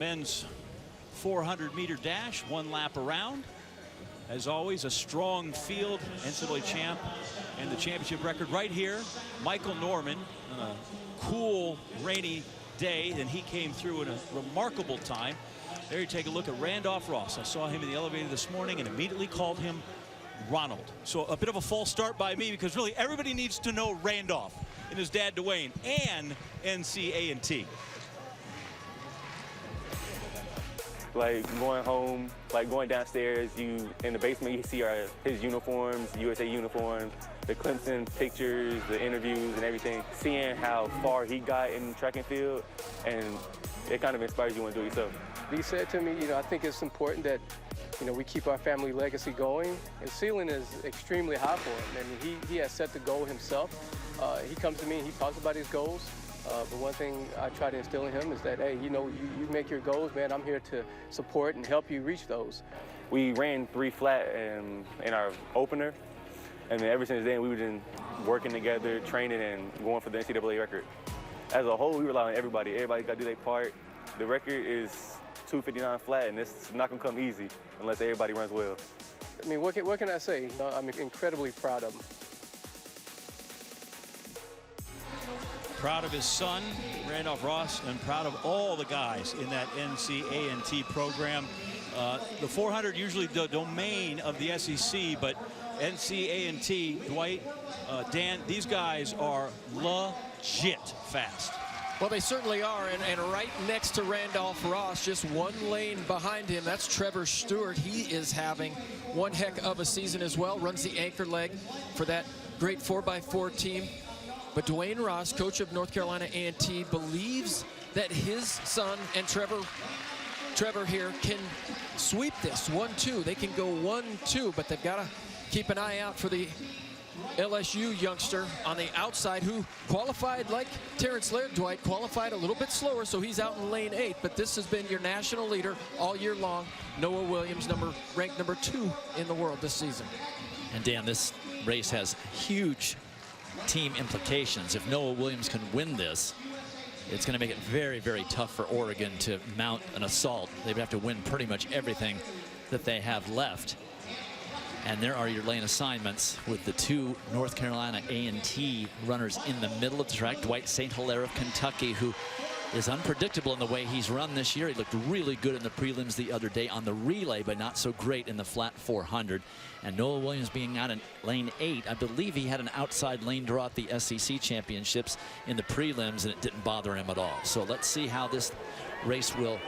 Men's 400-meter dash, one lap around. As always, a strong field, NCAA champ, and the championship record right here. Michael Norman on a cool, rainy day, and he came through in a remarkable time. There you take a look at Randolph Ross. I saw him in the elevator this morning and immediately called him Ronald. So a bit of a false start by me, because really everybody needs to know Randolph and his dad Dwayne and NCAA. Like going home, like going downstairs, you in the basement, you see his uniforms, USA uniforms, the Clemson pictures, the interviews and everything. Seeing how far he got in track and field, and it kind of inspires you to do it yourself. He said to me, I think it's important that, we keep our family legacy going, and ceiling is extremely high for him. I mean, he has set the goal himself. He comes to me and he talks about his goals. But one thing I try to instill in him is that, hey, you make your goals, man. I'm here to support and help you reach those. We ran 3 flat in our opener, and then ever since then we've been working together, training, and going for the NCAA record. As a whole, we rely on everybody. Everybody got to do their part. The record is 2:59 flat, and it's not going to come easy unless everybody runs well. I mean, what can I say? I'm incredibly proud of him. Proud of his son, Randolph Ross, and proud of all the guys in that NCAA program. The 400 usually the domain of the SEC, but NCAA, Dwight, Dan, these guys are legit fast. Well, they certainly are, and right next to Randolph Ross, just one lane behind him, that's Trevor Stewart. He is having one heck of a season as well, runs the anchor leg for that great 4x4 team. But Dwayne Ross, coach of North Carolina A&T, believes that his son and Trevor here can sweep this 1-2. They can go 1-2, but they've got to keep an eye out for the LSU youngster on the outside, who qualified like Terrence Laird. Dwight qualified a little bit slower, so he's out in lane 8. But this has been your national leader all year long, Noah Williams, ranked number 2 in the world this season. And Dan, this race has huge team implications. If Noah Williams can win this, it's going to make it very, very tough for Oregon to mount an assault. They would have to win pretty much everything that they have left. And there are your lane assignments with the 2 North Carolina A&T runners in the middle of the track. Dwight St. Hilaire of Kentucky, who is unpredictable in the way he's run this year. He looked really good in the prelims the other day on the relay, but not so great in the flat 400. And Noah Williams being out in lane 8, I believe he had an outside lane draw at the SEC championships in the prelims, and it didn't bother him at all. So let's see how this race will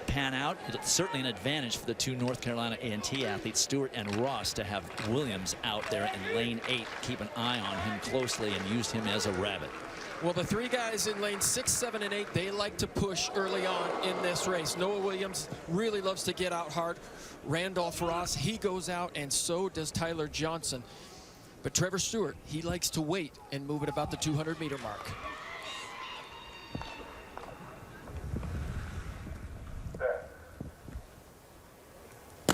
pan out. It's certainly an advantage for the 2 North Carolina A&T athletes, Stewart and Ross, to have Williams out there in lane 8. Keep an eye on him closely and use him as a rabbit. Well, the 3 guys in lane 6, 7, and 8, they like to push early on in this race. Noah Williams really loves to get out hard. Randolph Ross, he goes out, and so does Tyler Johnson. But Trevor Stewart, he likes to wait and move at about the 200-meter mark.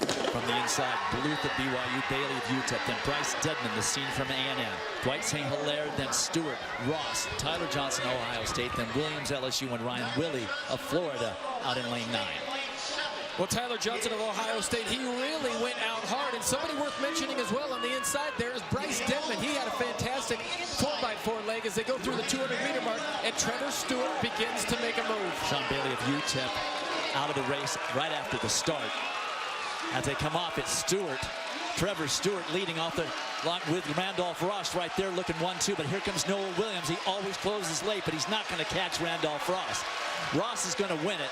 From the inside, Bluth of BYU, Bailey of UTEP, then Bryce Dedman, the scene from A&M. Dwight St. Hilaire, then Stewart, Ross, Tyler Johnson, Ohio State, then Williams, LSU, and Ryan Willie of Florida out in lane 9. Well, Tyler Johnson of Ohio State, he really went out hard. And somebody worth mentioning as well on the inside there is Bryce Dedman. He had a fantastic 4x4 leg as they go through the 200-meter mark, and Trevor Stewart begins to make a move. Sean Bailey of UTEP out of the race right after the start. As they come off, it's Stewart. Trevor Stewart leading off the line with Randolph Ross right there looking 1-2. But here comes Noah Williams. He always closes late, but he's not going to catch Randolph Ross. Ross is going to win it.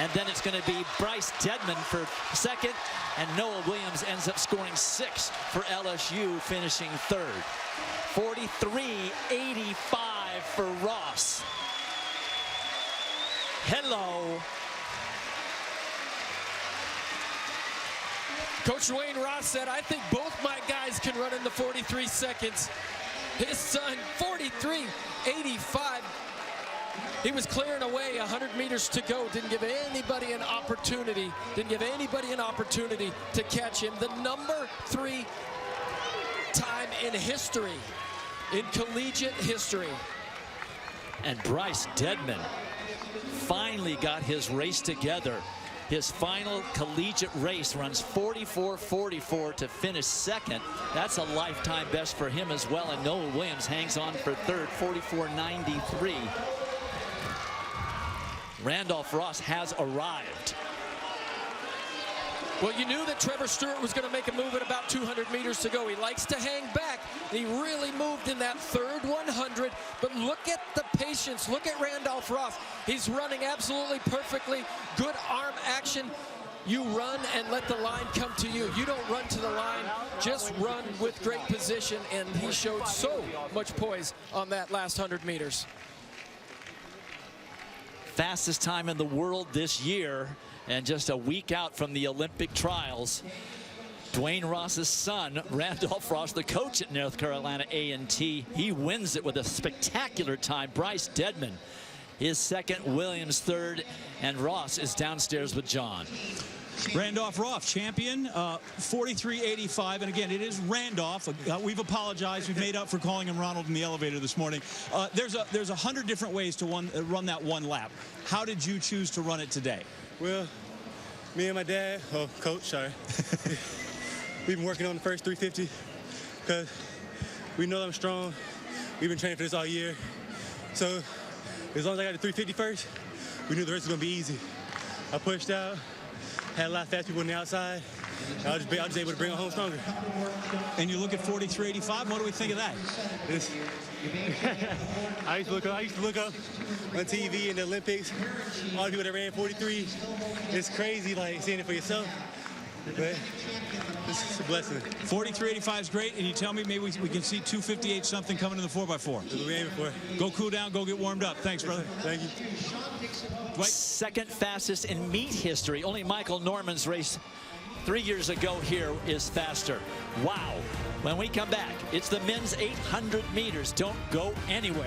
And then it's going to be Bryce Dedman for second. And Noah Williams ends up scoring 6 for LSU, finishing 3rd. 43-85 for Ross. Hello. Coach Dwayne Ross said, I think both my guys can run in the 43 seconds. His son, 43-85. He was clearing away 100 meters to go. Didn't give anybody an opportunity. To catch him. The number 3 time in history, in collegiate history. And Bryce Dedman finally got his race together. His final collegiate race runs 44.44 to finish second. That's a lifetime best for him as well. And Noah Williams hangs on for third, 44.93. Randolph Ross has arrived. Well, you knew that Trevor Stewart was going to make a move at about 200 meters to go. He likes to hang back. He really moved in that third 100. But look at the patience. Look at Randolph Ross. He's running absolutely perfectly. Good arm action. You run and let the line come to you. You don't run to the line. Just run with great position. And he showed so much poise on that last 100 meters. Fastest time in the world this year. And just a week out from the Olympic trials, Dwayne Ross's son, Randolph Ross, the coach at North Carolina A&T, he wins it with a spectacular time. Bryce Dedman, his second, Williams third, and Ross is downstairs with John. Randolph Ross, champion, 43.85. And again, it is Randolph. We've apologized. We've made up for calling him Ronald in the elevator this morning. There's 100 different ways to run that one lap. How did you choose to run it today? Well, me and my dad, coach, sorry, we've been working on the first 350 because we know I'm strong. We've been training for this all year. So as long as I got the 350 first, we knew the rest was going to be easy. I pushed out, had a lot of fast people on the outside. I was just able to bring it home stronger. And you look at 43.85. What do we think of that? I used to look up on TV in the Olympics, all the people that ran 43. It's crazy, like, seeing it for yourself. But it's a blessing. 43.85 is great. And you tell me maybe we can see 258 something coming in the 4x4. That's what we're aiming for. Go cool down. Go get warmed up. Thanks, brother. Thank you. Dwight? Second fastest in meet history. Only Michael Norman's race 3 years ago here is faster. Wow. When we come back, it's the men's 800 meters. Don't go anywhere.